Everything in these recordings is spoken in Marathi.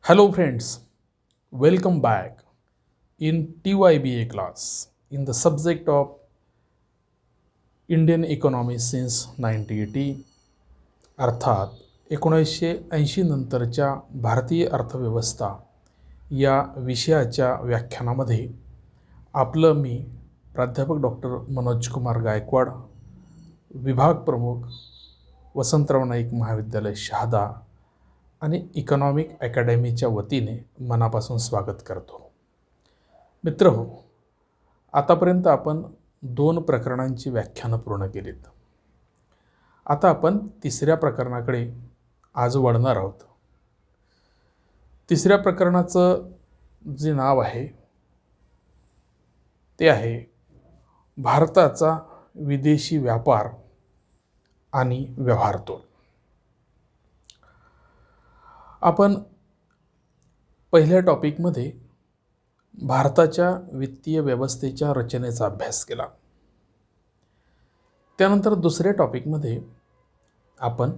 Hello friends, welcome back in TYBA class in the subject of Indian economy since 1980 अर्थात 1980 नंतरच्या भारतीय अर्थव्यवस्था या विषयाच्या व्याख्यानामध्ये आपलं मी प्राध्यापक डॉक्टर मनोज कुमार गायकवाड, विभाग प्रमुख वसंतराव नाईक महाविद्यालय शहादा आणि इकॉनॉमिक अकॅडमीच्या वतीने मनापासून स्वागत करतो. मित्रहो, आतापर्यंत आपण 2 प्रकरणांची व्याख्यानं पूर्ण केलीत. आता आपण तिसऱ्या प्रकरणाकडे आज वळणार आहोत. तिसऱ्या प्रकरणाचं जे नाव आहे ते आहे भारताचा विदेशी व्यापार आणि व्यवहारतोल. आपण पहिल्या टॉपिकमध्ये भारताच्या वित्तीय व्यवस्थेच्या रचनेचा अभ्यास केला. त्यानंतर दुसऱ्या टॉपिकमध्ये आपण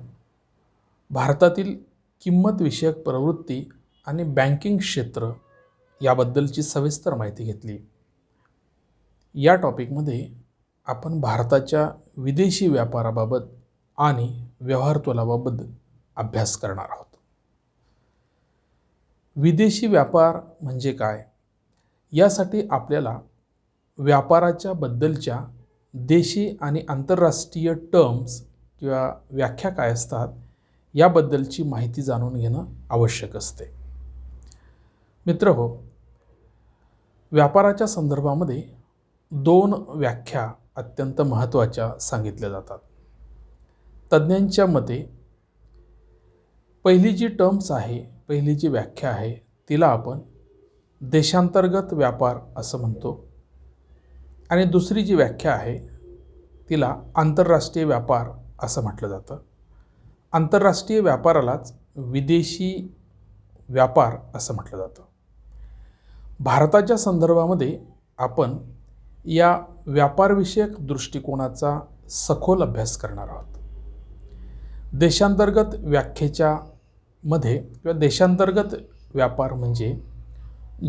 भारतातील किंमत विषयक प्रवृत्ती आणि बँकिंग क्षेत्र याबद्दलची सविस्तर माहिती घेतली. या टॉपिकमध्ये आपण भारताच्या विदेशी व्यापाराबाबत आणि व्यवहारतोलाबाबत अभ्यास करणार आहोत. विदेशी व्यापार म्हणजे काय, यासाठी आपल्याला व्यापाराच्या बद्दलच्या देशी आणि आंतरराष्ट्रीय टर्म्स किंवा व्याख्या काय असतात याबद्दलची माहिती जाणून घेणं आवश्यक असते. मित्रहो, व्यापाराच्या संदर्भामध्ये 2 व्याख्या अत्यंत महत्त्वाच्या सांगितल्या जातात. तज्ज्ञांच्या मते पहिली जी व्याख्या आहे तिला आपण देशांतर्गत व्यापार असं म्हणतो आणि दुसरी जी व्याख्या आहे तिला आंतरराष्ट्रीय व्यापार असं म्हटलं जातं. आंतरराष्ट्रीय व्यापारालाच विदेशी व्यापार असं म्हटलं जातं. भारताच्या संदर्भामध्ये आपण या व्यापारविषयक दृष्टिकोनाचा सखोल अभ्यास करणार आहोत. देशांतर्गत व्याख्येच्या मध्ये किंवा देशांतर्गत व्यापार म्हणजे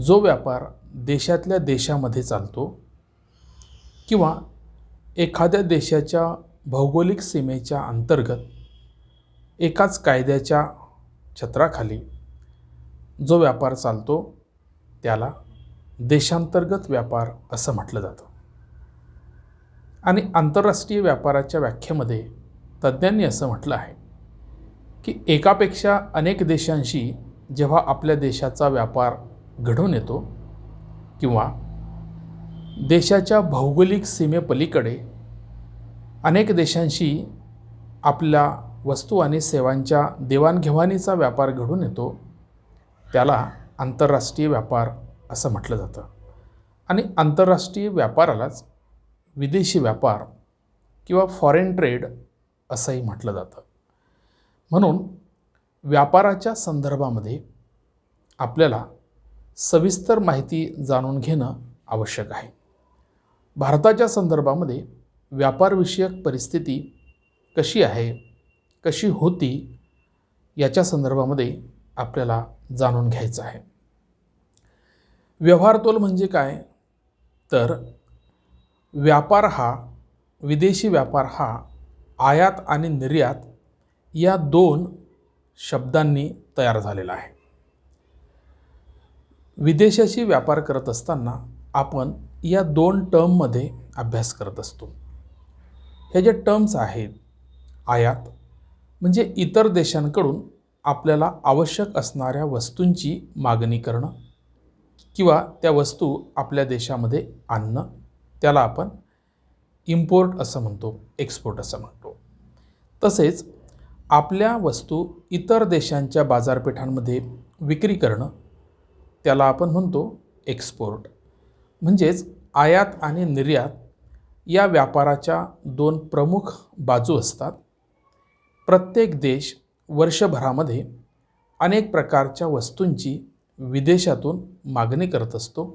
जो व्यापार देशातल्या देशामध्ये चालतो किंवा एखाद्या देशाच्या भौगोलिक सीमेच्या अंतर्गत एकाच कायद्याच्या छत्राखाली जो व्यापार चालतो त्याला देशांतर्गत व्यापार असं म्हटलं जातं. आणि आंतरराष्ट्रीय व्यापाराच्या व्याख्येमध्ये तज्ज्ञांनी असं म्हटलं आहे की एकापेक्षा अनेक देशांशी जेव्हा आपल्या देशाचा व्यापार घडून येतो किंवा देशाच्या भौगोलिक सीमेपलीकडे अनेक देशांशी आपल्या वस्तू आणि सेवांच्या देवाणघेवाणीचा व्यापार घडून येतो त्याला आंतरराष्ट्रीय व्यापार असं म्हटलं जातं. आणि आंतरराष्ट्रीय व्यापारालाच विदेशी व्यापार किंवा फॉरेन ट्रेड असंही म्हटलं जातं. म्हणून व्यापाराच्या संदर्भामध्ये आपल्याला सविस्तर माहिती जाणून घेणं आवश्यक आहे. भारताच्या संदर्भामध्ये व्यापारविषयक परिस्थिती कशी आहे, कशी होती याच्या संदर्भामध्ये आपल्याला जाणून घ्यायचं आहे. व्यवहारतोल म्हणजे काय, तर विदेशी व्यापार हा आयात आणि निर्यात या 2 शब्दांनी तयार झालेला आहे. विदेशाशी व्यापार करत असताना आपण या 2 टर्ममध्ये अभ्यास करत असतो. ह्या ज्या टर्म्स आहेत, आयात म्हणजे इतर देशांकडून आपल्याला आवश्यक असणाऱ्या वस्तूंची मागणी करणं किंवा त्या वस्तू आपल्या देशामध्ये आणणं, त्याला आपण इम्पोर्ट असं म्हणतो, एक्सपोर्ट असं म्हणतो. तसेच आपल्या वस्तू इतर देशांच्या बाजारपेठांमध्ये विक्री करणं त्याला आपण म्हणतो एक्सपोर्ट. म्हणजेच आयात आणि निर्यात या व्यापाराच्या 2 प्रमुख बाजू असतात. प्रत्येक देश वर्षभरामध्ये अनेक प्रकारच्या वस्तूंची विदेशातून मागणी करत असतो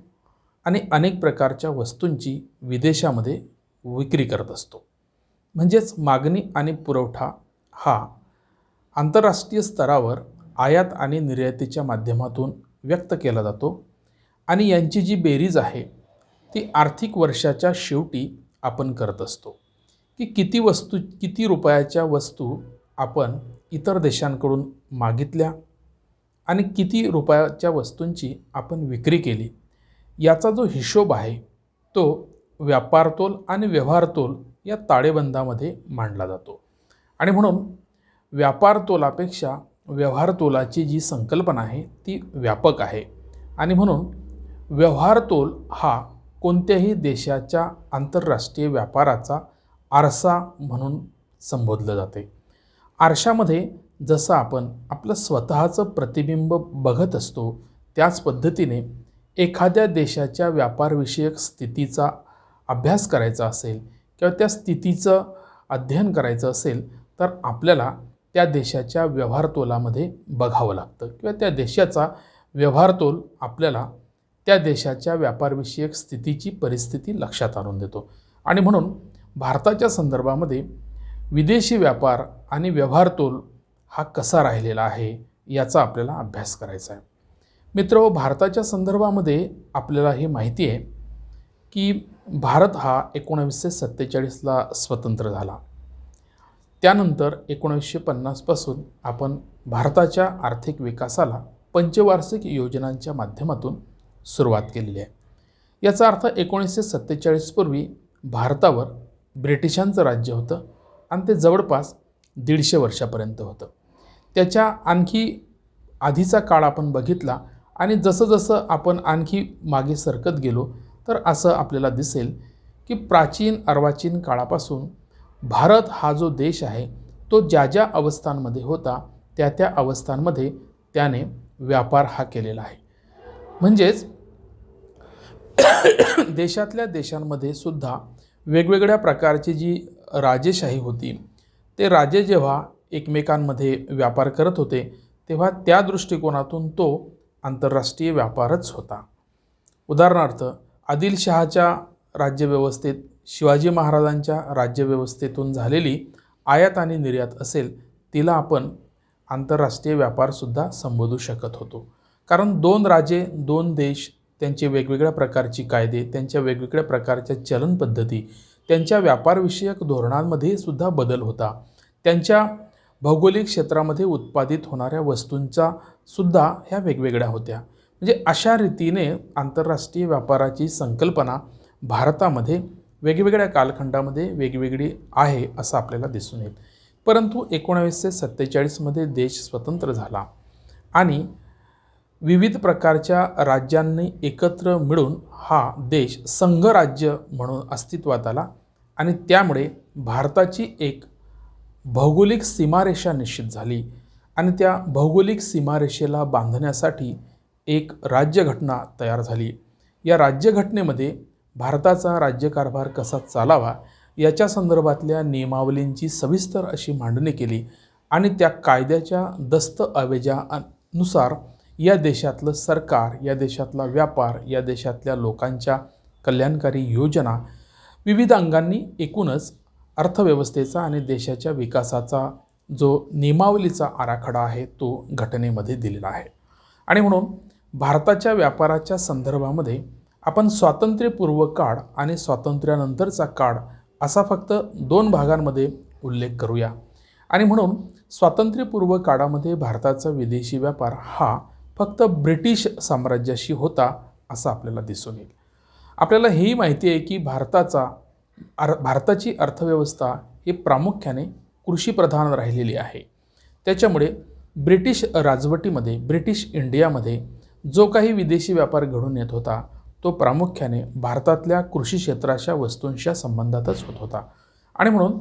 आणि अनेक प्रकारच्या वस्तूंची विदेशामध्ये विक्री करत असतो. म्हणजेच मागणी आणि पुरवठा हा आंतरराष्ट्रीय स्तरावर आयात आणि निर्यातीच्या माध्यमातून व्यक्त केला जातो आणि यांची जी बेरीज आहे ती आर्थिक वर्षाच्या शेवटी आपण करत असतो की किती रुपयाच्या वस्तू आपण इतर देशांकडून मागितल्या आणि किती रुपयाच्या वस्तूंची आपण विक्री केली, याचा जो हिशोब आहे तो व्यापारतोल आणि व्यवहारतोल या ताळेबंदामध्ये मांडला जातो. आणि म्हणून व्यापारतोलापेक्षा व्यवहारतोलाची जी संकल्पना आहे ती व्यापक आहे आणि म्हणून व्यवहारतोल हा कोणत्याही देशाच्या आंतरराष्ट्रीय व्यापाराचा आरसा म्हणून संबोधलं जाते. आरशामध्ये जसं आपण आपलं स्वतःचं प्रतिबिंब बघत असतो, त्याच पद्धतीने एखाद्या देशाच्या व्यापारविषयक स्थितीचा अभ्यास करायचा असेल किंवा त्या स्थितीचं अध्ययन करायचं असेल तर आपल्याला त्या देशाच्या व्यवहारतोलामध्ये बघावं लागतं किंवा त्या देशाचा व्यवहारतोल आपल्याला त्या देशाच्या व्यापारविषयक स्थितीची परिस्थिती लक्षात आणून देतो. आणि म्हणून भारताच्या संदर्भामध्ये विदेशी व्यापार आणि व्यवहारतोल हा कसा राहिलेला आहे याचा आपल्याला अभ्यास करायचा आहे. मित्रहो, भारताच्या संदर्भामध्ये आपल्याला ही माहिती आहे की भारत हा 1947ला स्वतंत्र झाला. त्यानंतर 1950 पासून आपण भारताच्या आर्थिक विकासाला पंचवार्षिक योजनांच्या माध्यमातून सुरुवात केलेली आहे. याचा अर्थ 1947 पूर्वी भारतावर ब्रिटिशांचं राज्य होतं आणि ते जवळपास 150 वर्षापर्यंत होतं. त्याच्या आणखी आधीचा काळ आपण बघितला आणि जसं जसं आपण आणखी मागे सरकत गेलो तर असं आपल्याला दिसेल की प्राचीन अर्वाचीन काळापासून भारत हा जो देश आहे तो ज्या ज्या अवस्थांमध्ये होता त्या त्या अवस्थांमध्ये त्याने व्यापार हा केलेला आहे. म्हणजेच देशातल्या देशांमध्ये सुद्धा वेगवेगळ्या प्रकारची जी राजेशाही होती ते राजे जेव्हा एकमेकांमध्ये व्यापार करत होते तेव्हा त्या दृष्टिकोनातून तो आंतरराष्ट्रीय व्यापारच होता. उदाहरणार्थ आदिलशहाच्या राज्यव्यवस्थेत शिवाजी महाराजांच्या राज्यव्यवस्थेतून झालेली आयात आणि निर्यात असेल तिला आपण आंतरराष्ट्रीय व्यापारसुद्धा संबोधू शकत होतो. कारण 2 राजे 2 देश, त्यांचे वेगवेगळ्या प्रकारची कायदे, त्यांच्या वेगवेगळ्या प्रकारच्या चलन पद्धती, त्यांच्या व्यापारविषयक धोरणांमध्ये सुद्धा बदल होता. त्यांच्या भौगोलिक क्षेत्रामध्ये उत्पादित होणाऱ्या वस्तूंचा सुद्धा ह्या वेगवेगळ्या होत्या. म्हणजे अशा रीतीने आंतरराष्ट्रीय व्यापाराची संकल्पना भारतामध्ये वेगवेगळ्या कालखंडामध्ये वेगवेगळी आहे असं आपल्याला दिसून येईल. परंतु 1947मध्ये देश स्वतंत्र झाला आणि विविध प्रकारच्या राज्यांनी एकत्र मिळून हा देश संघराज्य म्हणून अस्तित्वात आला आणि त्यामुळे भारताची एक भौगोलिक सीमारेषा निश्चित झाली आणि त्या भौगोलिक सीमारेषेला बांधण्यासाठी एक राज्यघटना तयार झाली. या राज्यघटनेमध्ये भारताचा राज्यकारभार कसा चालावा याच्या संदर्भातल्या नियमावलींची सविस्तर अशी मांडणी केली आणि त्या कायद्याच्या दस्तऐवजानुसार या देशातलं सरकार, या देशातला व्यापार, या देशातल्या लोकांच्या कल्याणकारी योजना विविध अंगांनी एकूणच अर्थव्यवस्थेचा आणि देशाच्या विकासाचा जो नियमावलीचा आराखडा आहे तो घटनेमध्ये दिलेला आहे. आणि म्हणून भारताच्या व्यापाराच्या संदर्भामध्ये आपण स्वातंत्र्यपूर्व काळ आणि स्वातंत्र्यानंतरचा काळ असा फक्त 2 भागांमध्ये उल्लेख करूया. आणि म्हणून स्वातंत्र्यपूर्व काळामध्ये भारताचा विदेशी व्यापार हा फक्त ब्रिटिश साम्राज्याशी होता असं आपल्याला दिसून येईल. आपल्याला हेही माहिती आहे की भारताची अर्थव्यवस्था ही प्रामुख्याने कृषीप्रधान राहिलेली आहे. त्याच्यामुळे ब्रिटिश राजवटीमध्ये, ब्रिटिश इंडियामध्ये जो काही विदेशी व्यापार घडून येत होता तो प्रामुख्याने भारतातल्या कृषी क्षेत्राच्या वस्तूंच्या संबंधातच होत होता. आणि म्हणून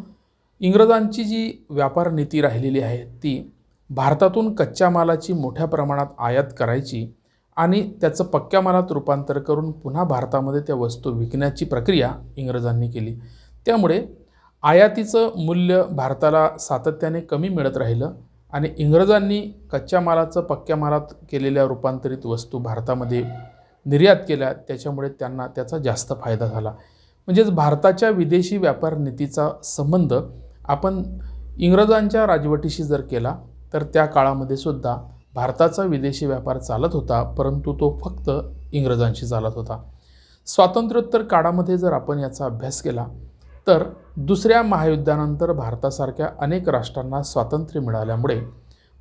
इंग्रजांची जी व्यापार नीती राहिलेली आहे ती भारतातून कच्च्या मालाची मोठ्या प्रमाणात आयात करायची आणि त्याचं पक्क्या मालात रूपांतर करून पुन्हा भारतामध्ये त्या वस्तू विकण्याची प्रक्रिया इंग्रजांनी केली. त्यामुळे आयातीचं मूल्य भारताला सातत्याने कमी मिळत राहिलं आणि इंग्रजांनी कच्च्या मालाचं पक्क्या मालात केलेल्या रूपांतरित वस्तू भारतामध्ये निर्यात केल्या, त्याच्यामुळे त्यांना त्याचा जास्त फायदा झाला. म्हणजेच भारताच्या विदेशी व्यापार नीतीचा संबंध आपण इंग्रजांच्या राजवटीशी जर केला तर त्या काळामध्ये सुद्धा भारताचा विदेशी व्यापार चालत होता, परंतु तो फक्त इंग्रजांशी चालत होता. स्वातंत्र्योत्तर काळामध्ये जर आपण याचा अभ्यास केला तर दुसऱ्या महायुद्धानंतर भारतासारख्या अनेक राष्ट्रांना स्वातंत्र्य मिळाल्यामुळे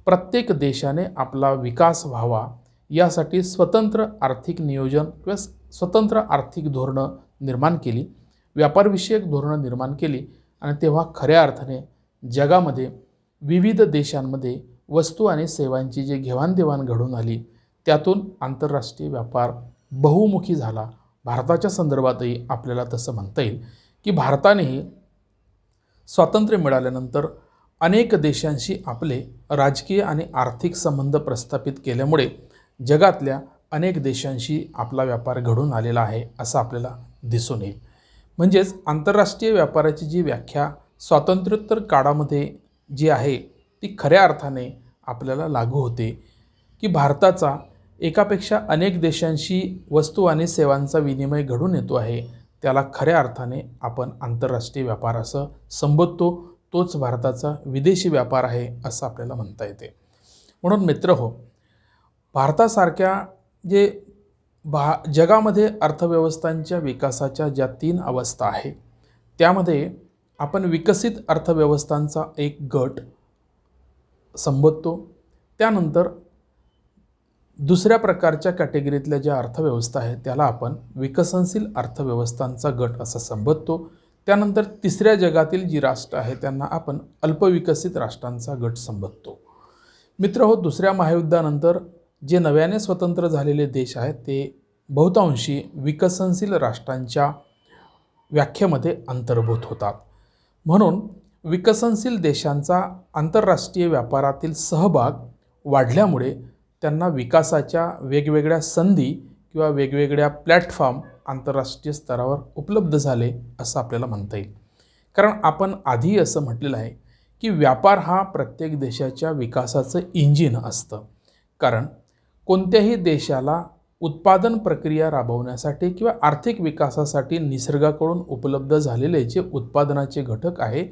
प्रत्येक देशाने आपला विकास व्हावा यासाठी स्वतंत्र आर्थिक नियोजन किंवा स्वतंत्र आर्थिक धोरणं निर्माण केली, व्यापारविषयक धोरणं निर्माण केली आणि तेव्हा खऱ्या अर्थाने जगामध्ये विविध देशांमध्ये वस्तू आणि सेवांची जी घेवाणदेवाण घडून आली त्यातून आंतरराष्ट्रीय व्यापार बहुमुखी झाला. भारताच्या संदर्भातही आपल्याला तसं म्हणता येईल की भारतानेही स्वातंत्र्य मिळाल्यानंतर अनेक देशांशी आपले राजकीय आणि आर्थिक संबंध प्रस्थापित केल्यामुळे जगातल्या अनेक देशांशी आपला व्यापार घडून आलेला आहे असं आपल्याला दिसून येईल. म्हणजेच आंतरराष्ट्रीय व्यापाराची जी व्याख्या स्वातंत्र्योत्तर काळामध्ये जी आहे ती खऱ्या अर्थाने आपल्याला लागू होते की भारताचा एकापेक्षा अनेक देशांशी वस्तू आणि सेवांचा विनिमय घडून येतो आहे, त्याला खऱ्या अर्थाने आपण आंतरराष्ट्रीय व्यापार असं संबोधतो. तोच भारताचा विदेशी व्यापार आहे असं आपल्याला म्हणता येते. म्हणून मित्रहो, भारतासारख्या जे जगामध्ये अर्थव्यवस्थांच्या विकासाच्या ज्या 3 अवस्था आहे त्यामध्ये आपण विकसित अर्थव्यवस्थांचा एक गट संबोधतो. त्यानंतर दुसऱ्या प्रकारच्या कॅटेगरीतल्या ज्या अर्थव्यवस्था आहेत त्याला आपण विकसनशील अर्थव्यवस्थांचा गट असं संबोधतो. त्यानंतर तिसऱ्या जगातील जी राष्ट्र आहे त्यांना आपण अल्पविकसित राष्ट्रांचा गट संबोधतो. मित्रहो, दुसऱ्या महायुद्धानंतर जे नव्याने स्वतंत्र झालेले देश आहेत ते बहुतांशी विकसनशील राष्ट्रांच्या व्याख्येमध्ये अंतर्भूत होतात. म्हणून विकसनशील देशांचा आंतरराष्ट्रीय व्यापारातील सहभाग वाढल्यामुळे त्यांना विकासाच्या वेगवेगळ्या संधी किंवा वेगवेगळ्या प्लॅटफॉर्म आंतरराष्ट्रीय स्तरावर उपलब्ध झाले असं आपल्याला म्हणता येईल. कारण आपण आधी असं म्हटलेलं आहे की व्यापार हा प्रत्येक देशाच्या विकासाचं इंजिन असतं. कारण कोणत्याही देशाला उत्पादन प्रक्रिया राबवण्यासाठी किंवा आर्थिक विकासासाठी निसर्गाकडून उपलब्ध झालेले जे उत्पादनाचे घटक आहे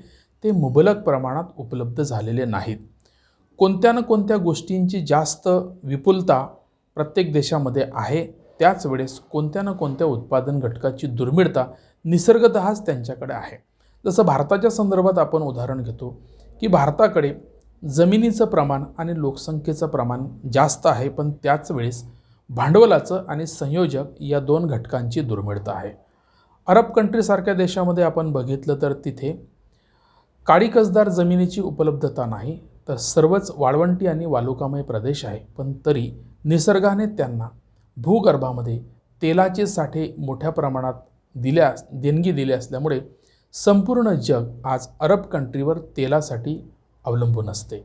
ते मुबलक प्रमाणात उपलब्ध झालेले नाहीत. कोणत्या ना कोणत्या गोष्टींची जास्त विपुलता प्रत्येक देशामध्ये आहे, त्याच वेळेस कोणत्या ना कोणत्या उत्पादन घटकाची दुर्मिळता निसर्गतःच त्यांच्याकडे आहे. जसं भारताच्या संदर्भात आपण उदाहरण घेतो की भारताकडे जमिनीचं प्रमाण आणि लोकसंख्येचं प्रमाण जास्त आहे, पण त्याच वेळेस भांडवलाचं आणि संयोजक या 2 घटकांची दुर्मिळता आहे. अरब कंट्रीसारख्या देशामध्ये आपण बघितलं तर तिथे काळी कसदार जमिनीची उपलब्धता नाही, तर सर्वच वाळवंटी आणि वालुकामय प्रदेश आहे, पण तरी निसर्गाने त्यांना भूगर्भामध्ये तेलाचे साठे मोठ्या प्रमाणात देणगी दिली असल्यामुळे संपूर्ण जग आज अरब कंट्रीवर तेलासाठी अवलंबून असते.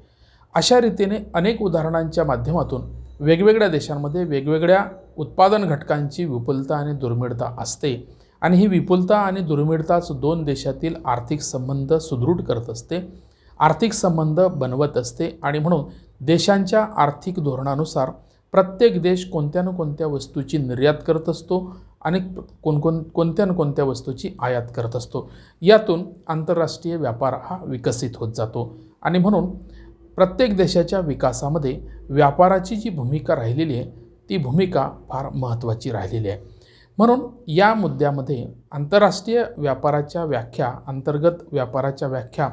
अशा रीतीने अनेक उदाहरणांच्या माध्यमातून वेगवेगळ्या देशांमध्ये वेगवेगळ्या उत्पादन घटकांची विपुलता आणि दुर्मिळता असते आणि ही विपुलता आणि दुर्मिळताच 2 देशातील आर्थिक संबंध सुदृढ करत असते, आर्थिक संबंध बनवत असते आणि म्हणून देशांच्या आर्थिक धोरणानुसार प्रत्येक देश कोणत्या ना कोणत्या वस्तूची निर्यात करत असतो आणि कोणत्या ना कोणत्या वस्तूची आयात करत असतो. यातून आंतरराष्ट्रीय व्यापार हा विकसित होत जातो आणि म्हणून प्रत्येक देशाच्या विकासामध्ये व्यापाराची जी भूमिका राहिलेली आहे ती भूमिका फार महत्त्वाची राहिलेली आहे. म्हणून या मुद्द्यामध्ये आंतरराष्ट्रीय व्यापाराच्या व्याख्या, अंतर्गत व्यापाराच्या व्याख्या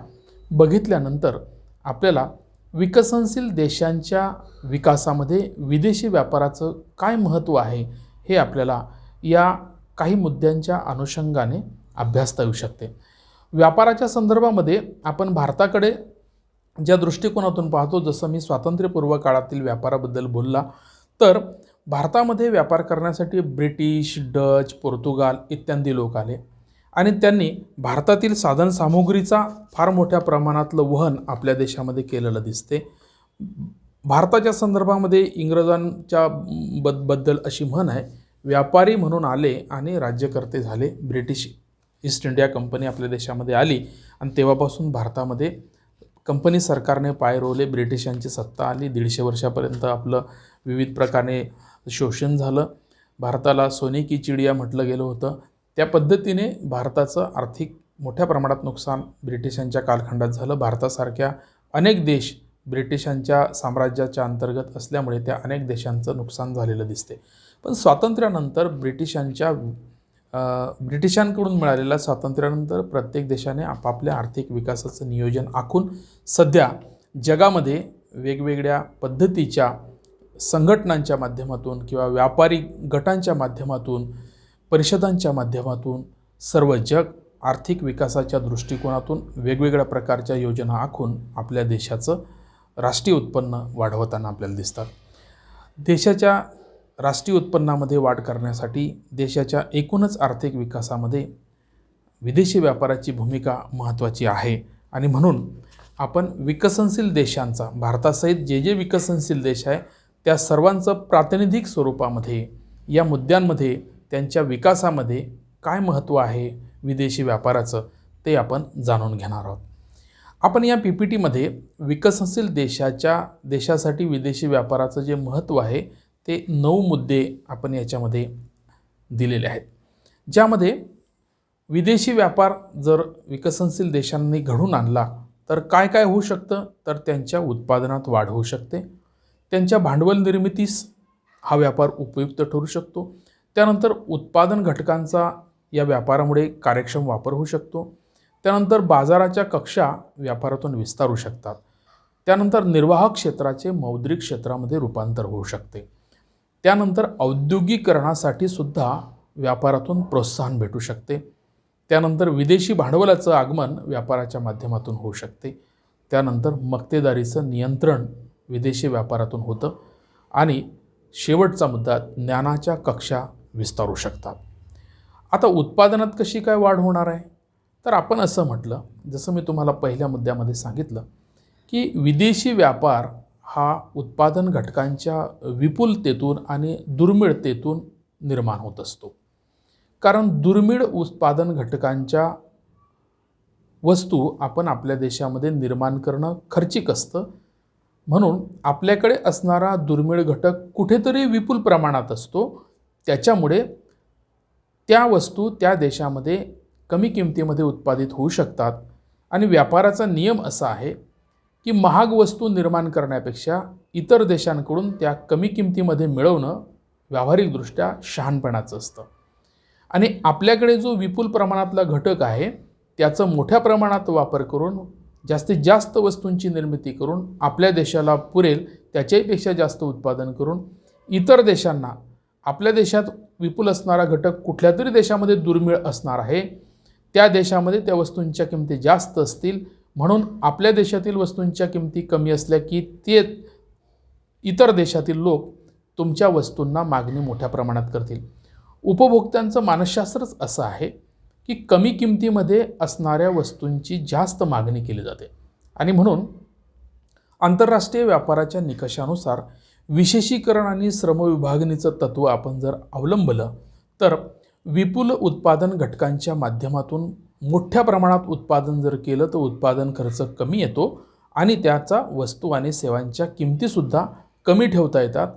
बघितल्यानंतर आपल्याला विकसनशील देशांच्या विकासामध्ये विदेशी व्यापाराचं काय महत्त्व आहे हे आपल्याला या काही मुद्द्यांच्या अनुषंगाने अभ्यासता येऊ शकते. व्यापाराच्या संदर्भामध्ये आपण भारताकडे ज्या दृष्टिकोनातून पाहतो, जसं मी स्वातंत्र्यपूर्व काळातील व्यापाराबद्दल बोलला, तर भारतामध्ये व्यापार करण्यासाठी ब्रिटिश, डच, पोर्तुगाल इत्यादी लोक आले आणि त्यांनी भारतातील साधनसामुग्रीचा फार मोठ्या प्रमाणातलं वहन आपल्या देशामध्ये केलेलं दिसते. भारताच्या संदर्भामध्ये इंग्रजांच्या बद्दल अशी म्हण आहे, व्यापारी म्हणून आले आणि राज्यकर्ते झाले. ब्रिटिश ईस्ट इंडिया कंपनी आपल्या देशामध्ये आली आणि तेव्हापासून भारतामध्ये कंपनी सरकारने पाय रोवले, ब्रिटिशांची सत्ता आली. 150 वर्षापर्यंत आपलं विविध प्रकारे शोषण झालं. भारताला सोने की चिडिया म्हटलं गेलं होतं. त्या पद्धतीने भारताचं आर्थिक मोठ्या प्रमाणात नुकसान ब्रिटिशांच्या कालखंडात झालं. भारतासारख्या अनेक देश ब्रिटिशांच्या साम्राज्याच्या अंतर्गत असल्यामुळे त्या अनेक देशांचं नुकसान झालेलं दिसते. पण स्वातंत्र्यानंतर ब्रिटिशांकडून मिळालेल्या स्वातंत्र्यानंतर प्रत्येक देशाने आपापल्या आर्थिक विकासाचं नियोजन आखून सध्या जगामध्ये वेगवेगळ्या पद्धतीच्या संघटनांच्या माध्यमातून किंवा व्यापारी गटांच्या माध्यमातून, परिषदांच्या माध्यमातून सर्व जग आर्थिक विकासाच्या दृष्टिकोनातून वेगवेगळ्या प्रकारच्या योजना आखून आपल्या देशाचं राष्ट्रीय उत्पन्न वाढवताना आपल्याला दिसतात. देशाच्या राष्ट्रीय उत्पन्नामध्ये वाढ करण्यासाठी देशाच्या एकूणच आर्थिक विकासामध्ये विदेशी व्यापाराची भूमिका महत्त्वाची आहे. आणि म्हणून आपण विकसनशील देशांचा, भारतासहित जे जे विकसनशील देश आहे त्या सर्वांचं प्रातिनिधिक स्वरूपामध्ये या मुद्द्यांमध्ये, त्यांच्या विकासामध्ये काय महत्त्व आहे विदेशी व्यापाराचं ते आपण जाणून घेणार आहोत. आपण या PPTमध्ये विकसनशील देशासाठी विदेशी व्यापाराचं जे महत्त्व आहे ते 9 मुद्दे आपण याच्यामध्ये दिलेले आहेत, ज्यामध्ये विदेशी व्यापार जर विकसनशील देशांनी घडून आणला तर काय काय होऊ शकतं. तर त्यांच्या उत्पादनात वाढ होऊ शकते, त्यांच्या भांडवल निर्मितीस हा व्यापार उपयुक्त ठरू शकतो, त्यानंतर उत्पादन घटकांचा या व्यापारामुळे कार्यक्षम वापर होऊ शकतो, त्यानंतर बाजाराच्या कक्षा व्यापारातून विस्तारू शकतात, त्यानंतर निर्वाह क्षेत्राचे मौद्रिक क्षेत्रामध्ये रूपांतर होऊ शकते, त्यानंतर औद्योगिकरणासाठी सुद्धा व्यापारातून प्रोत्साहन भेटू शकते, त्यानंतर विदेशी भांडवलाचं आगमन व्यापाराच्या माध्यमातून होऊ शकते, त्यानंतर मक्तेदारीचं नियंत्रण विदेशी व्यापारातून होतं आणि शेवटचा मुद्दा ज्ञानाच्या कक्षा विस्तारू शकतात. आता उत्पादनात कशी काय वाढ होणार आहे. तर आपण असं म्हटलं, जसं मी तुम्हाला पहिल्या मुद्द्यामध्ये सांगितलं की विदेशी व्यापार हा उत्पादन घटकांच्या विपुलतेतून आणि दुर्मिळतेतून निर्माण होत असतो. कारण दुर्मिळ उत्पादन घटकांच्या वस्तू आपण आपल्या देशामध्ये निर्माण करणं खर्चिक असतं. म्हणून आपल्याकडे असणारा दुर्मिळ घटक कुठेतरी विपुल प्रमाणात असतो. त्याच्यामुळे त्या वस्तू त्या देशामध्ये कमी किमतीमध्ये उत्पादित होऊ शकतात. आणि व्यापाराचा नियम असा आहे की महाग वस्तू निर्माण करण्यापेक्षा इतर देशांकडून त्या कमी किमतीमध्ये मिळवणं व्यावहारिकदृष्ट्या शहाणपणाचं असतं. आणि आपल्याकडे जो विपुल प्रमाणातला घटक आहे त्याचं मोठ्या प्रमाणात वापर करून जास्तीत जास्त वस्तूंची निर्मिती करून आपल्या देशाला पुरेल त्याच्याहीपेक्षा जास्त उत्पादन करून इतर देशांना, आपल्या देशात विपुल असणारा घटक कुठल्या तरी देशामध्ये दुर्मिळ असणार आहे, त्या देशामध्ये त्या वस्तूंच्या किमती जास्त असतील, म्हणून आपल्या देशातील वस्तूंच्या किमती कमी असल्या की ते इतर देशातील लोक तुमच्या वस्तूंना मागणी मोठ्या प्रमाणात करतील. उपभोक्त्यांचं मानसशास्त्रच असं आहे की कमी किमतीमध्ये असणाऱ्या वस्तूंची जास्त मागणी केली जाते. आणि म्हणून आंतरराष्ट्रीय व्यापाराच्या निकषानुसार विशेषीकरण आणि श्रमविभागणीचं तत्त्व आपण जर अवलंबलं तर विपुल उत्पादन घटकांच्या माध्यमातून मोठ्या प्रमाणात उत्पादन जर केलं तर उत्पादन खर्च कमी येतो आणि त्याचा वस्तू आणि सेवांच्या किमतीसुद्धा कमी ठेवता येतात.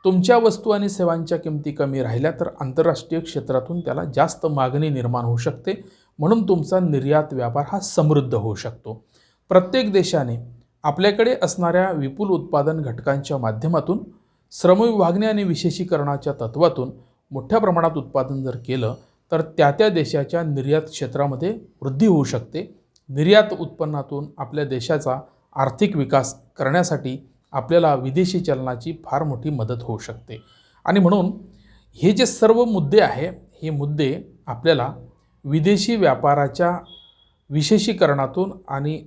तुमच्या वस्तू आणि सेवांच्या किमती कमी राहिल्या तर आंतरराष्ट्रीय क्षेत्रातून त्याला जास्त मागणी निर्माण होऊ शकते. म्हणून तुमचा निर्यात व्यापार हा समृद्ध होऊ शकतो. प्रत्येक देशाने आपल्याकडे असणाऱ्या विपुल उत्पादन घटकांच्या माध्यमातून श्रमविभागणी आणि विशेषीकरणाच्या तत्त्वातून मोठ्या प्रमाणात उत्पादन जर केलं तर त्या देशाच्या निर्यात क्षेत्रामध्ये वृद्धी होऊ शकते. निर्यात उत्पन्नातून आपल्या देशाचा आर्थिक विकास करण्यासाठी आपल्याला विदेशी चलनाची फार मोठी मदत होऊ शकते. आणि म्हणून हे जे सर्व मुद्दे आहे हे मुद्दे आपल्याला विदेशी व्यापाराच्या विशेषीकरणातून आणि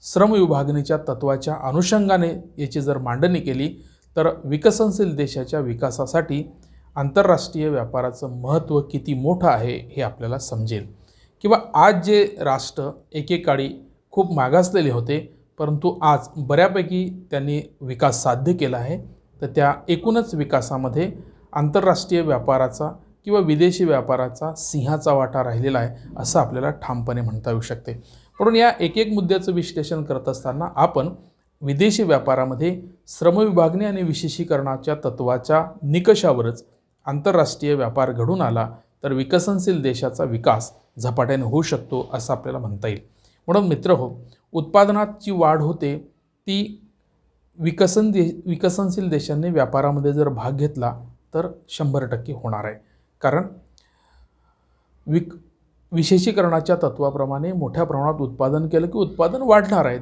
श्रमविभागणीच्या तत्त्वाच्या अनुषंगाने याची जर मांडणी केली तर विकसनशील देशाच्या विकासासाठी आंतरराष्ट्रीय व्यापाराचं महत्त्व किती मोठं आहे हे आपल्याला समजेल. किंवा आज जे राष्ट्र एकेकाळी खूप मागासलेले होते परंतु आज बऱ्यापैकी त्यांनी विकास साध्य केला आहे, तर त्या एकूणच विकासामध्ये आंतरराष्ट्रीय व्यापाराचा किंवा विदेशी व्यापाराचा सिंहाचा वाटा राहिलेला आहे असं आपल्याला ठामपणे म्हणता येऊ शकते. म्हणून या एक एक मुद्द्याचं विश्लेषण करत असताना आपण विदेशी व्यापारामध्ये श्रमविभागणी आणि विशेषीकरणाच्या तत्त्वाच्या निकषावरच आंतरराष्ट्रीय व्यापार घडून आला तर विकसनशील देशाचा विकास झपाट्याने होऊ शकतो असं आपल्याला म्हणता येईल. म्हणून मित्रहो, उत्पादनात जी वाढ होते ती विकसनशील देशांनी व्यापारामध्ये जर भाग घेतला तर 100% होणार आहे. कारण विशेषीकरणाच्या तत्वाप्रमाणे मोठ्या प्रमाणात उत्पादन केलं की उत्पादन वाढणार आहे.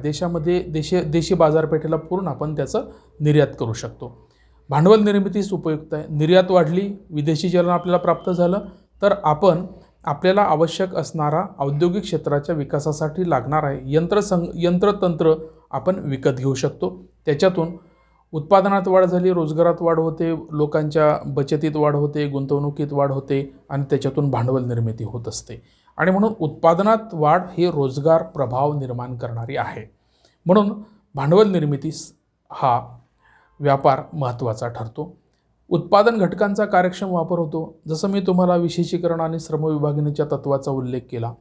देशी बाजारपेठेला पूर्ण आपण त्याचं निर्यात करू शकतो. भांडवल निर्मितीच उपयुक्त आहे. निर्यात वाढली, विदेशी चलन आपल्याला प्राप्त झालं तर आपण आपल्याला आवश्यक असणारा औद्योगिक क्षेत्राच्या विकासासाठी लागणार आहे यंत्रतंत्र आपण विकत घेऊ शकतो. त्याच्यातून उत्पादनात वाढ झाली, रोजगारात वाढ होते, लोकांच्या बचतीत वाढ होते, गुंतवणुकीत वाढ होते आणि त्याच्यातून भांडवल निर्मिती होत असते. आणि म्हणून उत्पादनात वाढ हे रोजगार प्रभाव निर्माण करणारी आहे. म्हणून भांडवल निर्मितीस हा व्यापार महत्त्वाचा ठरतो. उत्पादन घटकांचा कार्यक्षम वापर होतो. जसं मी तुम्हाला विशेषीकरण आणि श्रमविभागणीच्या तत्वाचा उल्लेख केला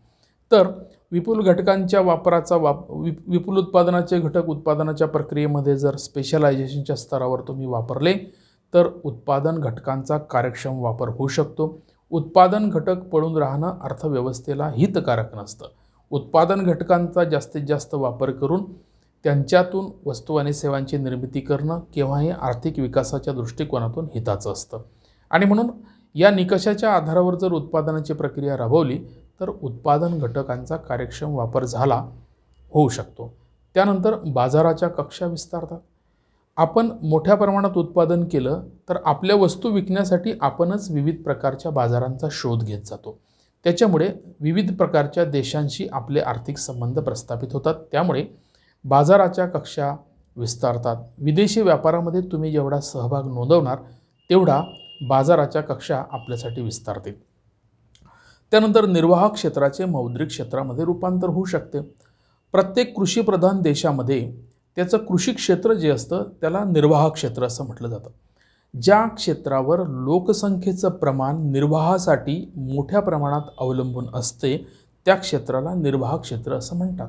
तर विपुल घटकांच्या वापराचा विपुल उत्पादनाचे घटक उत्पादनाच्या प्रक्रियेमध्ये जर स्पेशलायझेशनच्या स्तरावर तुम्ही वापरले तर उत्पादन घटकांचा कार्यक्षम वापर होऊ शकतो. उत्पादन घटक पडून राहणं अर्थव्यवस्थेला हितकारक नसतं. उत्पादन घटकांचा जास्तीत जास्त वापर करून त्यांच्यातून वस्तू आणि सेवांची निर्मिती करणं केव्हाही आर्थिक विकासाच्या दृष्टिकोनातून हिताचं असतं. आणि म्हणून या निकषाच्या आधारावर जर उत्पादनाची प्रक्रिया राबवली तर उत्पादन घटकांचा कार्यक्षम वापर होऊ शकतो. त्यानंतर बाजाराच्या कक्षा विस्तारतात. आपण मोठ्या प्रमाणात उत्पादन केलं तर आपल्या वस्तू विकण्यासाठी आपणच विविध प्रकारच्या बाजारांचा शोध घेत जातो. त्याच्यामुळे विविध प्रकारच्या देशांशी आपले आर्थिक संबंध प्रस्थापित होतात. त्यामुळे बाजाराच्या कक्षा विस्तारतात. विदेशी व्यापारामध्ये तुम्ही जेवढा सहभाग नोंदवणार तेवढा बाजाराच्या कक्षा आपल्यासाठी विस्तारतील. त्यानंतर निर्वाह क्षेत्राचे मौद्रिक क्षेत्रामध्ये रूपांतर होऊ शकते. प्रत्येक कृषीप्रधान देशामध्ये त्याचं कृषी क्षेत्र जे असतं त्याला निर्वाह क्षेत्र असं म्हटलं जातं. ज्या क्षेत्रावर लोकसंख्येचं प्रमाण निर्वाहासाठी मोठ्या प्रमाणात अवलंबून असते त्या क्षेत्राला निर्वाह क्षेत्र असं म्हणतात.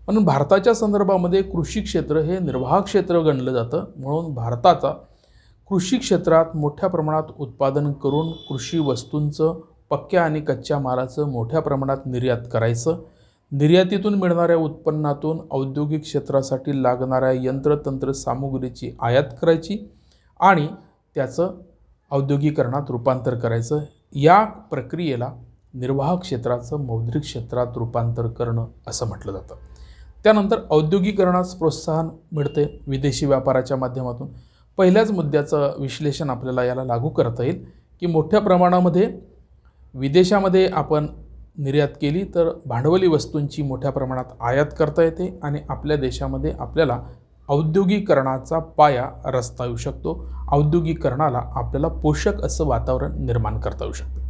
म्हणून भारताच्या संदर्भामध्ये कृषी क्षेत्र हे निर्वाह क्षेत्र गणलं जातं. म्हणून भारताचा कृषी क्षेत्रात मोठ्या प्रमाणात उत्पादन करून कृषी वस्तूंचं पक्क्या आणि कच्च्या मालाचं मोठ्या प्रमाणात निर्यात करायचं. निर्यातीतून मिळणाऱ्या उत्पन्नातून औद्योगिक क्षेत्रासाठी लागणाऱ्या यंत्रतंत्र सामुग्रीची आयात करायची आणि त्याचं औद्योगिकरणात रूपांतर करायचं. या प्रक्रियेला निर्वाह क्षेत्राचं मौद्रिक क्षेत्रात रूपांतर करणं असं म्हटलं जातं. त्यानंतर औद्योगिकरणास प्रोत्साहन मिळते विदेशी व्यापाराच्या माध्यमातून. पहिल्याच मुद्द्याचं विश्लेषण आपल्याला याला लागू करता येईल की मोठ्या प्रमाणामध्ये विदेशामध्ये आपण निर्यात केली तर भांडवली वस्तूंची मोठ्या प्रमाणात आयात करता येते आणि आपल्या देशामध्ये आपल्याला औद्योगिकरणाचा पाया रचता येऊ शकतो. औद्योगिकरणाला आपल्याला पोषक असं वातावरण निर्माण करता येऊ शकते.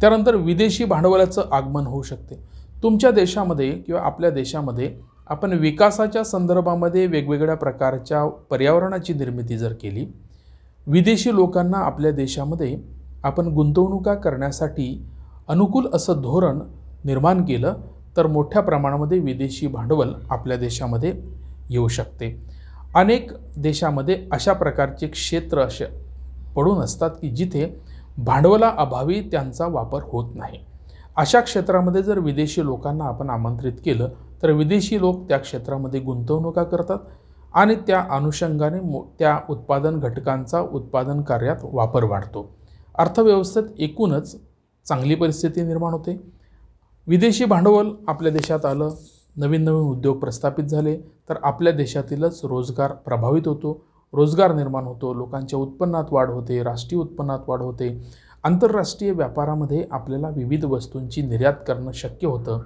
त्यानंतर विदेशी भांडवलाचं आगमन होऊ शकते. तुमच्या देशामध्ये किंवा आपल्या देशामध्ये आपण विकासाच्या संदर्भामध्ये वेगवेगळ्या प्रकारच्या पर्यावरणाची निर्मिती जर केली, विदेशी लोकांना आपल्या देशामध्ये आपण गुंतवणुका करण्यासाठी अनुकूल असं धोरण निर्माण केलं तर मोठ्या प्रमाणामध्ये विदेशी भांडवल आपल्या देशामध्ये येऊ शकते. अनेक देशामध्ये अशा प्रकारचे क्षेत्र असे पडून असतात की जिथे भांडवलाअभावी त्यांचा वापर होत नाही. अशा क्षेत्रामध्ये जर विदेशी लोकांना आपण आमंत्रित केलं तर विदेशी लोक त्या क्षेत्रामध्ये गुंतवणुका करतात आणि त्या अनुषंगाने त्या उत्पादन घटकांचा उत्पादन कार्यात वापर वाढतो. अर्थव्यवस्थेत एकूणच चांगली परिस्थिती निर्माण होते. विदेशी भांडवल आपल्या देशात आलं, नवीन उद्योग प्रस्थापित झाले तर आपल्या देशातीलच रोजगार प्रभावित होतो, रोजगार निर्माण होतो, लोकांच्या उत्पन्नात वाढ होते, राष्ट्रीय उत्पन्नात वाढ होते. आंतरराष्ट्रीय व्यापारामध्ये आपल्याला विविध वस्तूंची निर्यात करणं शक्य होतं.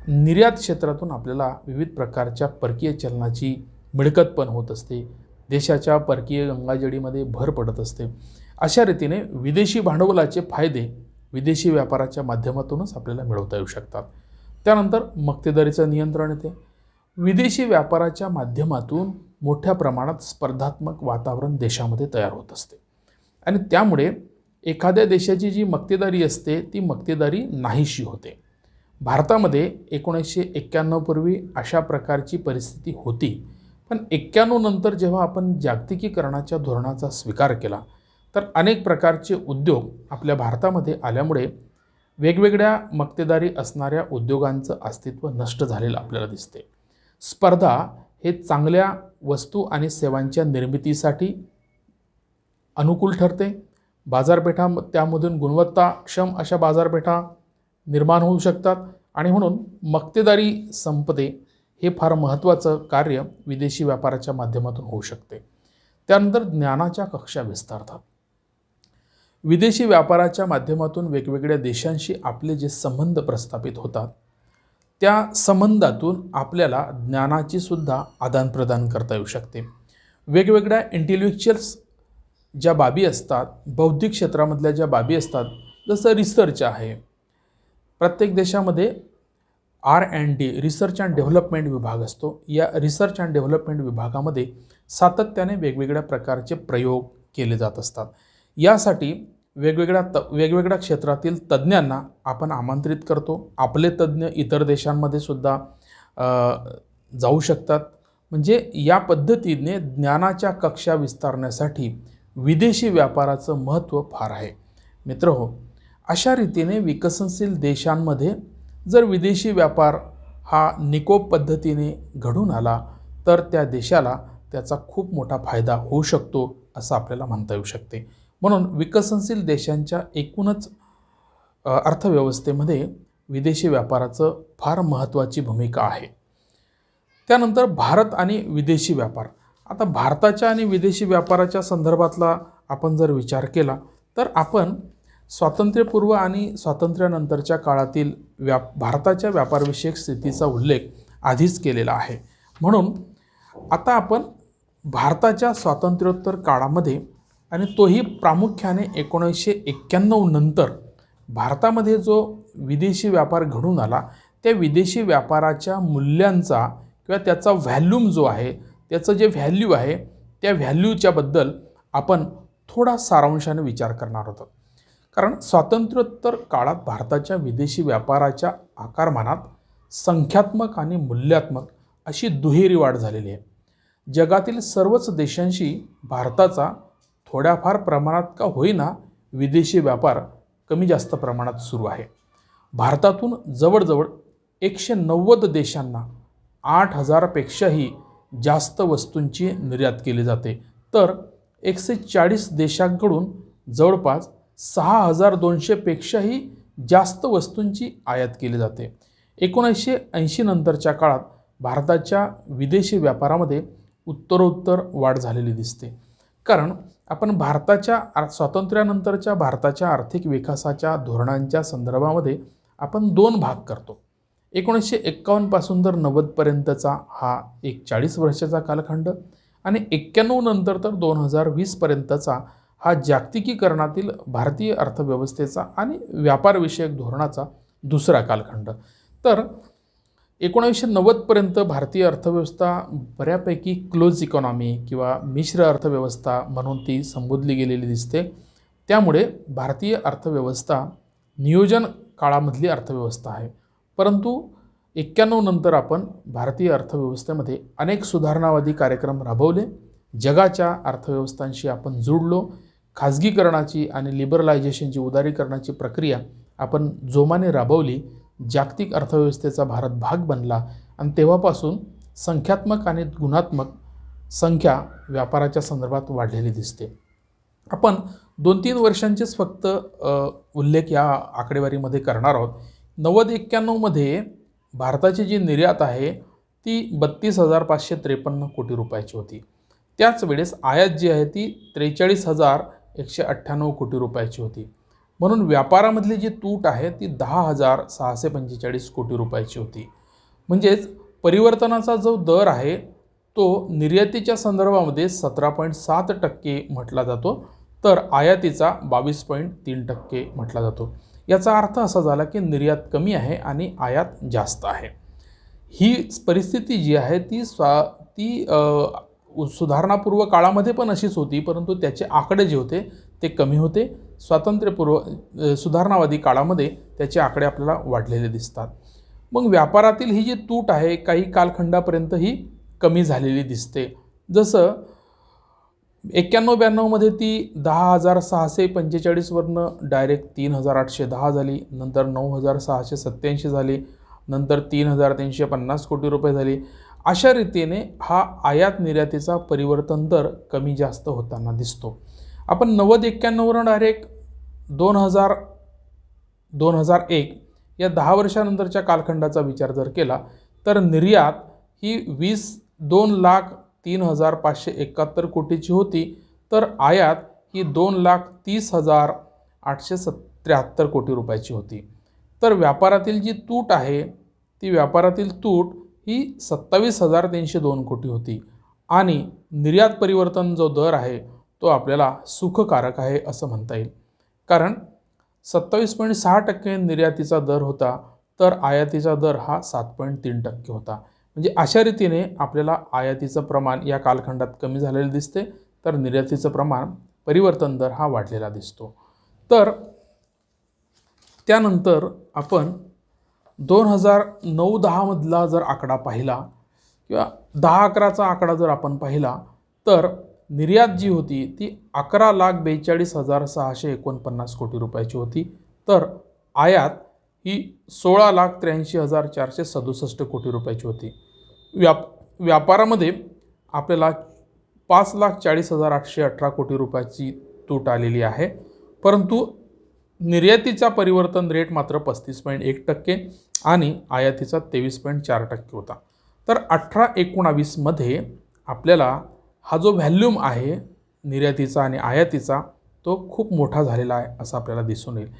निर्यात क्षेत्रातून आपल्याला विविध प्रकारच्या परकीय चलनाची मिळकत पण होत असते. देशाच्या परकीय गंगाजळीमध्ये भर पडत असते. अशा रीतीने विदेशी भांडवलाचे फायदे विदेशी व्यापाराच्या माध्यमातूनच आपल्याला मिळवता येऊ शकतात. त्यानंतर मक्तेदारीचं नियंत्रण येते. विदेशी व्यापाराच्या माध्यमातून मोठ्या प्रमाणात स्पर्धात्मक वातावरण देशामध्ये तयार होत असते आणि त्यामुळे एखाद्या देशाची जी मक्तेदारी असते ती मक्तेदारी नाहीशी होते. भारतामध्ये 1991 पूर्वी अशा प्रकारची परिस्थिती होती, पण 91 नंतर जेव्हा आपण जागतिकीकरणाच्या धोरणाचा स्वीकार केला तर अनेक प्रकारचे उद्योग आपल्या भारतामध्ये आल्यामुळे वेगवेगळ्या मक्तेदारी असणाऱ्या उद्योगांचं अस्तित्व नष्ट झालेलं आपल्याला दिसते. स्पर्धा हे चांगल्या वस्तू आणि सेवांच्या निर्मितीसाठी अनुकूल ठरते। बाजारपेठा त्यामधून गुणवत्ताक्षम अशा बाजारपेठा निर्माण होऊ शकतात आणि म्हणून मक्तेदारी संपते हे फार महत्त्वाचं कार्य विदेशी व्यापाराच्या माध्यमातून होऊ शकते। त्यानंतर ज्ञानाच्या कक्षा विस्तारतात। विदेशी व्यापाराच्या माध्यमातून वेगवेगळ्या देशांशी आपले जे संबंध प्रस्थापित होतात त्या संबंधातून आपल्याला ज्ञानाची सुद्धा आदानप्रदान करता येऊ शकते। वेगवेगळ्या इंटेलेक्च्युअल्स ज्या बाबी असतात, बौद्धिक क्षेत्रामधल्या ज्या बाबी असतात, जसं रिसर्च आहे, प्रत्येक देशामध्ये R&D रिसर्च अँड डेव्हलपमेंट विभाग असतो। या रिसर्च अँड डेव्हलपमेंट विभागामध्ये सातत्याने वेगवेगळ्या प्रकारचे प्रयोग केले जात असतात। यासाठी वेगवेगळ्या क्षेत्रातील तज्ज्ञांना आपण आमंत्रित करतो। आपले तज्ज्ञ इतर देशांमध्ये सुद्धा जाऊ शकतात। म्हणजे या पद्धतीने ज्ञानाच्या कक्षा विस्तारण्यासाठी विदेशी व्यापाराचं महत्त्व फार आहे। मित्रहो, अशा रीतीने विकसनशील देशांमध्ये जर विदेशी व्यापार हा निकोप पद्धतीने घडून आला तर त्या देशाला त्याचा खूप मोठा फायदा होऊ शकतो असं आपल्याला म्हणता येऊ शकते। म्हणून विकसनशील देशांच्या एकूणच अर्थव्यवस्थेमध्ये विदेशी व्यापाराचं फार महत्त्वाची भूमिका आहे। त्यानंतर भारत आणि विदेशी व्यापार। आता भारताच्या आणि विदेशी व्यापाराच्या संदर्भातला आपण जर विचार केला तर आपण स्वातंत्र्यपूर्व आणि स्वातंत्र्यानंतरच्या काळातील भारताच्या व्यापारविषयक स्थितीचा उल्लेख आधीच केलेला आहे। म्हणून आता आपण भारताच्या स्वातंत्र्योत्तर काळामध्ये आणि तोही प्रामुख्याने 1991 नंतर भारतामध्ये जो विदेशी व्यापार घडून आला त्या विदेशी व्यापाराच्या मूल्यांचा किंवा त्याचा व्हॅल्यूम जो आहे, त्याचं जे व्हॅल्यू आहे त्या व्हॅल्यूच्याबद्दल आपण थोडा सारांशाने विचार करणार आहोत। कारण स्वातंत्र्योत्तर काळात भारताच्या विदेशी व्यापाराच्या आकारमानात संख्यात्मक आणि मूल्यात्मक अशी दुहेरी वाढ झालेली आहे। जगातील सर्वच देशांशी भारताचा थोड्याफार प्रमाणात का होईना विदेशी व्यापार कमी जास्त प्रमाणात सुरू आहे। भारतातून जवळजवळ 190 देशांना 8000 पेक्षाही जास्त वस्तूंची निर्यात केली जाते, तर 140 देशांकडून जवळपास 6200 पेक्षाही जास्त वस्तूंची आयात केली जाते। 1980 नंतरच्या काळात भारताच्या विदेशी व्यापारामध्ये उत्तरोत्तर वाढ झालेली दिसते। कारण आपण भारताच्या स्वातंत्र्यानंतरच्या भारताच्या आर्थिक विकासाच्या धोरणांच्या संदर्भामध्ये आपण दोन भाग करतो। 1951 पासून तर 90 पर्यंतचा हा एक 40 वर्षाचा कालखंड आणि 91 नंतर तर 2020 पर्यंतचा हा जागतिकीकरणातील भारतीय अर्थव्यवस्थेचा आणि व्यापारविषयक धोरणाचा दुसरा कालखंड। तर 1990 पर्यंत भारतीय अर्थव्यवस्था बऱ्यापैकी क्लोज इकॉनॉमी किंवा मिश्र अर्थव्यवस्था म्हणून ती संबोधली गेलेली दिसते। त्यामुळे भारतीय अर्थव्यवस्था नियोजन काळामधली अर्थव्यवस्था आहे। परंतु 91 नंतर आपण भारतीय अर्थव्यवस्थेमध्ये अनेक सुधारणावादी कार्यक्रम राबवले, जगाच्या अर्थव्यवस्थांशी आपण जोडलो, खाजगीकरणाची आणि लिबरलायझेशनची उदारीकरणाची प्रक्रिया आपण जोमाने राबवली, जागतिक अर्थव्यवस्थेचा भारत भाग बनला आणि तेव्हापासून संख्यात्मक आणि गुणात्मक संख्या व्यापाराच्या संदर्भात वाढलेली दिसते। आपण 2-3 वर्षांचेच फक्त उल्लेख या आकडेवारीमध्ये करणार आहोत। 90-91 मध्ये भारताची जी निर्यात आहे ती 32,553 कोटी रुपयाची होती। त्याच वेळेस आयात जी आहे ती 43,198 कोटी रुपयाची होती। म्हणून व्यापारामधली जी तूट आहे ती 10,645 कोटी रुपयाची होती। म्हणजेच परिवर्तनाचा जो दर आहे तो निर्यातीच्या संदर्भामध्ये 17.7% म्हटला जातो, तर आयातीचा 22.3% म्हटला जातो। याचा अर्थ असा झाला की निर्यात कमी आहे आणि आयात जास्त आहे। ही परिस्थिती जी आहे ती सुधारणापूर्व काळामध्ये पण अशीच होती, परंतु त्याचे आकडे जे होते ते कमी होते। स्वातंत्र्यपूर्व सुधारणावादी काळामध्ये त्याचे आकडे आपल्याला वाढलेले दिसतात। मग व्यापारातील ही जी तूट आहे काही कालखंडापर्यंत ही कमी झालेली दिसते। जसं 91-92 मध्ये ती 10,645 वरनं डायरेक्ट 3,810 झाली, नंतर 9,687 झाली, नंतर 3,350 कोटी रुपये झाली अशा रीतीने हा आयात निर्यातीचा परिवर्तन दर कमी जास्त होताना दिसतो. आपण 90-91 वरून डायरेक्ट 2000-2001 या 10 वर्षानंतरच्या कालखंडाचा विचार जर केला तर निर्यात ही 2,03,571 कोटीची होती, तर आयात ही 2,30,873 कोटी रुपयाची होती. तर व्यापारातील जी तूट आहे ती व्यापारातील तूट ही 27,302 कोटी होती आणि निर्यात परिवर्तन जो दर आहे तो आपल्याला सुखकारक आहे असं म्हणता येईल. कारण 27.6% निर्यातीचा दर होता, तर आयातीचा दर हा 7.3% होता. म्हणजे अशा रीतीने आपल्याला आयातीचं प्रमाण या कालखंडात कमी झालेलं दिसते, तर निर्यातीचं प्रमाण परिवर्तन दर हा वाढलेला दिसतो. तर त्यानंतर आपण 2009-10 मधला जर आकडा पाहिला किंवा 10-11चा आकडा जर आपण पाहिला तर निर्यात जी होती ती 11,42,649 कोटी रुपयाची होती, तर आयात ही 16,83,467 कोटी रुपयाची होती. व्यापारामध्ये आपल्याला 5,40,818 कोटी रुपयाची तूट आलेली आहे, परंतु निर्यातीचा परिवर्तन रेट मात्र 35.1% आणि आयातीचा 23.4% होता. तर 18-19 मध्ये आपल्याला हा जो व्हॅल्यूम आहे निर्यातीचा आणि आयातीचा तो खूप मोठा झालेला आहे असं आपल्याला दिसून येईल.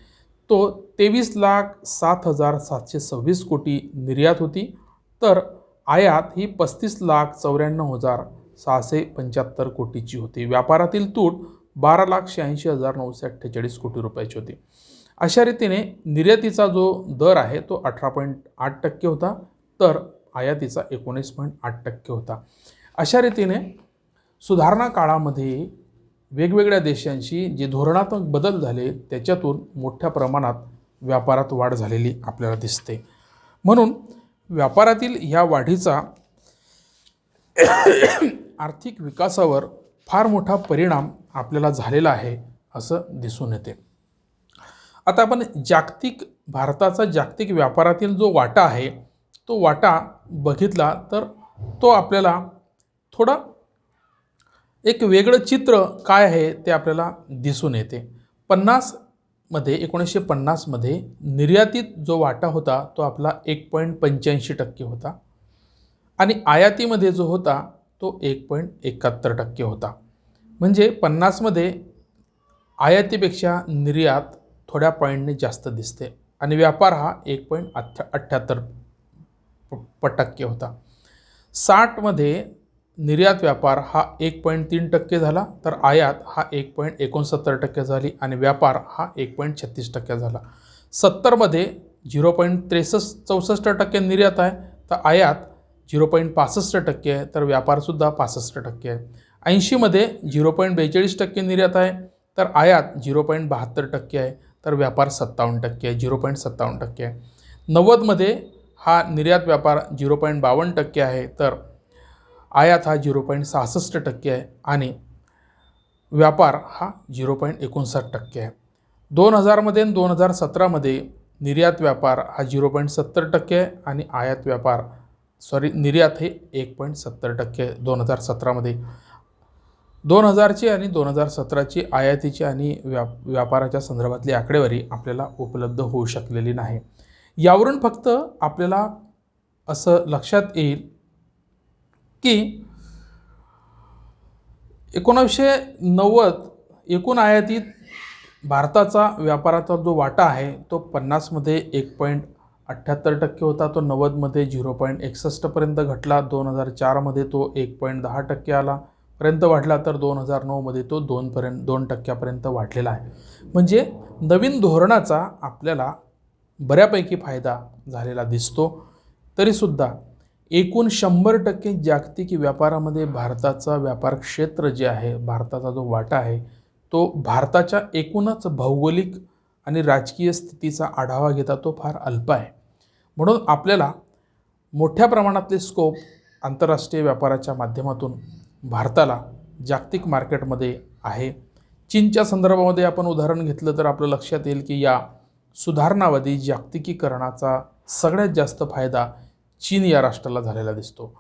तो 23,07,726 कोटी निर्यात होती, तर आयात ही 35,94,675 कोटीची होती. व्यापारातील तूट 12,86,948 कोटी रुपयाची होती. अशा रीतीने निर्यातीचा जो दर आहे तो 18.8% होता, तर आयातीचा 19.8% होता. अशा रीतीने सुधारणा काळामध्ये वेगवेगळ्या देशांशी जे धोरणात्मक बदल झाले त्याच्यातून मोठ्या प्रमाणात व्यापारात वाढ झालेली आपल्याला दिसते. म्हणून व्यापारातील ह्या वाढीचा आर्थिक विकासावर फार मोठा परिणाम आपल्याला झालेला आहे असं दिसून येते. आता आपण भारताचा जागतिक व्यापारातील जो वाटा आहे तो वाटा बघितला तर तो आपल्याला थोडा एक वेगळं चित्र काय आहे ते आपल्याला दिसून येते. 1950 मध्ये निर्यातीत जो वाटा होता तो आपला 1.85% होता आणि आयातीमध्ये जो होता तो 1.71% होता. म्हणजे 50 मध्ये आयातीपेक्षा निर्यात थोड्या पॉईंटने जास्त दिसते आणि व्यापार हा 1.78% होता. 60 मध्ये निर्यात व्यापार हा 1.3% झाला, तर आयात हा 1.69% झाली आणि व्यापार हा 1.36% झाला. 70 मध्ये 0.64% निर्यात आहे, तर आयात 0.65% आहे, तर व्यापारसुद्धा 65% आहे. 80 मध्ये 0.42% निर्यात आहे, तर आयात 0.72% आहे, तर व्यापार 57% आहे, 0.57% आहे. 90 मध्ये हा निर्यात व्यापार 0.52% आहे, तर आयात हा 0.66% आहे आणि व्यापार हा 0.59% आहे. 2000 मध्ये आणि 2017 मध्ये निर्यात व्यापार हा 0.70% आहे आणि निर्यात हे 1.70% आहे 2017 मध्ये. 2000ची आणि 2017ची आयातीची आणि व्यापाराच्या संदर्भातली आकडेवारी आपल्याला उपलब्ध होऊ शकलेली नाही. यावरून फक्त आपल्याला असं लक्षात येईल की 1990 एकूण आयातीत भारताचा व्यापाराचा जो वाटा आहे तो 50 मध्ये 1.78% होता, तो 90 मध्ये 0.61 पर्यंत घटला, 2004 मध्ये तो 1.10% आला पर्यंत वाढला, तर 2009 मध्ये तो 2% वाढलेला आहे. म्हणजे नवीन धोरणाचा आपल्याला बऱ्यापैकी फायदा झालेला दिसतो. तरीसुद्धा एकूण 100% जागतिक व्यापारामध्ये भारताचा व्यापार क्षेत्र जे आहे, भारताचा जो वाटा आहे तो भारताच्या एकूणच भौगोलिक आणि राजकीय स्थितीचा आढावा घेता तो फार अल्प आहे. म्हणून आपल्याला मोठ्या प्रमाणातले स्कोप आंतरराष्ट्रीय व्यापाराच्या माध्यमातून भारताला जागतिक मार्केटमध्ये आहे. चीनच्या संदर्भामध्ये आपण उदाहरण घेतलं तर आपलं लक्षात येईल की या सुधारणावादी जागतिकीकरणाचा सगळ्यात जास्त फायदा चीन या राष्ट्राला झालेला दिसतो.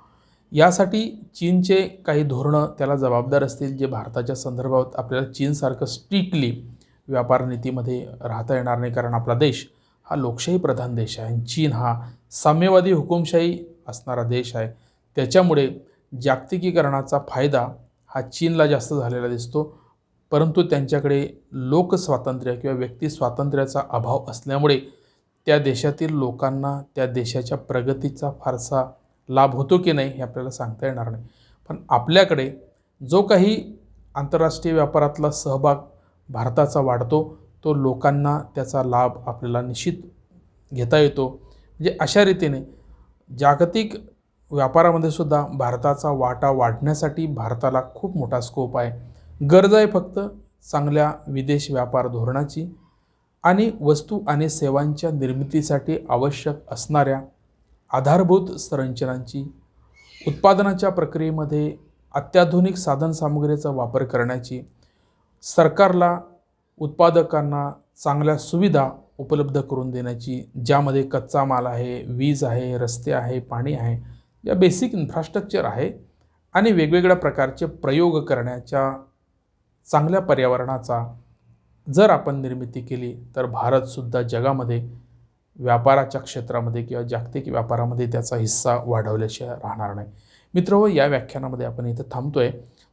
यासाठी चीनचे काही धोरणं त्याला जबाबदार असतील, जे भारताच्या संदर्भात आपल्याला चीनसारखं स्ट्रिक्टली व्यापार नीतीमध्ये राहता येणार नाही, कारण आपला देश हा लोकशाही प्रधान देश आहे. चीन हा साम्यवादी हुकुमशाही असणारा देश आहे. त्याच्यामुळे जागतिकीकरणाचा फायदा हा चीनला जास्त झालेला दिसतो, परंतु त्यांच्याकडे लोकस्वातंत्र्य किंवा व्यक्ती स्वातंत्र्याचा अभाव असल्यामुळे त्या देशातील लोकांना त्या देशाच्या प्रगतीचा फारसा लाभ होतो की नाही हे आपल्याला सांगता येणार नाही. पण आपल्याकडे जो काही आंतरराष्ट्रीय व्यापारातला सहभाग भारताचा वाढतो, तो लोकांना त्याचा लाभ आपल्याला निश्चित घेता येतो. म्हणजे अशा रीतीने जागतिक व्यापारामध्ये सुद्धा भारताचा वाटा वाढण्यासाठी भारताला खूप मोठा स्कोप आहे. गरज आहे फक्त चांगल्या विदेश व्यापार धोरणाची आणि वस्तू आणि सेवांच्या निर्मितीसाठी आवश्यक असणाऱ्या आधारभूत संरचनांची, उत्पादनाच्या प्रक्रियेमध्ये अत्याधुनिक साधनसामुग्रीचा वापर करण्याची, सरकारला उत्पादकांना चांगल्या सुविधा उपलब्ध करून देण्याची, ज्यामध्ये कच्चा माल आहे, वीज आहे, रस्ते आहे, पाणी आहे, या बेसिक इन्फ्रास्ट्रक्चर आहे आणि वेगवेगळ्या प्रकारचे प्रयोग करण्याच्या चांगल्या पर्यावरणाचा जर आपण निर्मिती केली तर भारतसुद्धा जगामध्ये व्यापाराच्या क्षेत्रामध्ये किंवा जागतिक व्यापारामध्ये त्याचा हिस्सा वाढवल्याशिवाय राहणार नाही. मित्रहो, या व्याख्यानामध्ये आपण इथे थांबतोय.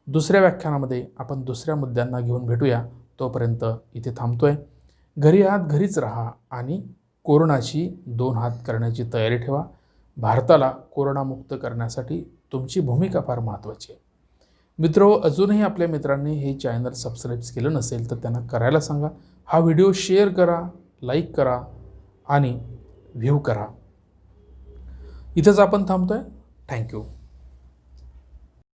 दुसऱ्या व्याख्यानामध्ये आपण दुसऱ्या मुद्द्यांना घेऊन भेटूया. तोपर्यंत इथे थांबतोय. घरी आहात, घरीच राहा आणि कोरोनाची 2 हात करण्याची तयारी ठेवा. भारताला कोरोनामुक्त करण्यासाठी तुमची भूमिका फार महत्त्वाची आहे. मित्रहो, अजूनही आपल्या मित्रांनी हे चॅनल सबस्क्राईब केलं नसेल तर त्यांना करायला सांगा. हा व्हिडिओ शेअर करा, लाईक करा आणि व्ह्यू करा. इथंच आपण थांबतोय. थँक्यू.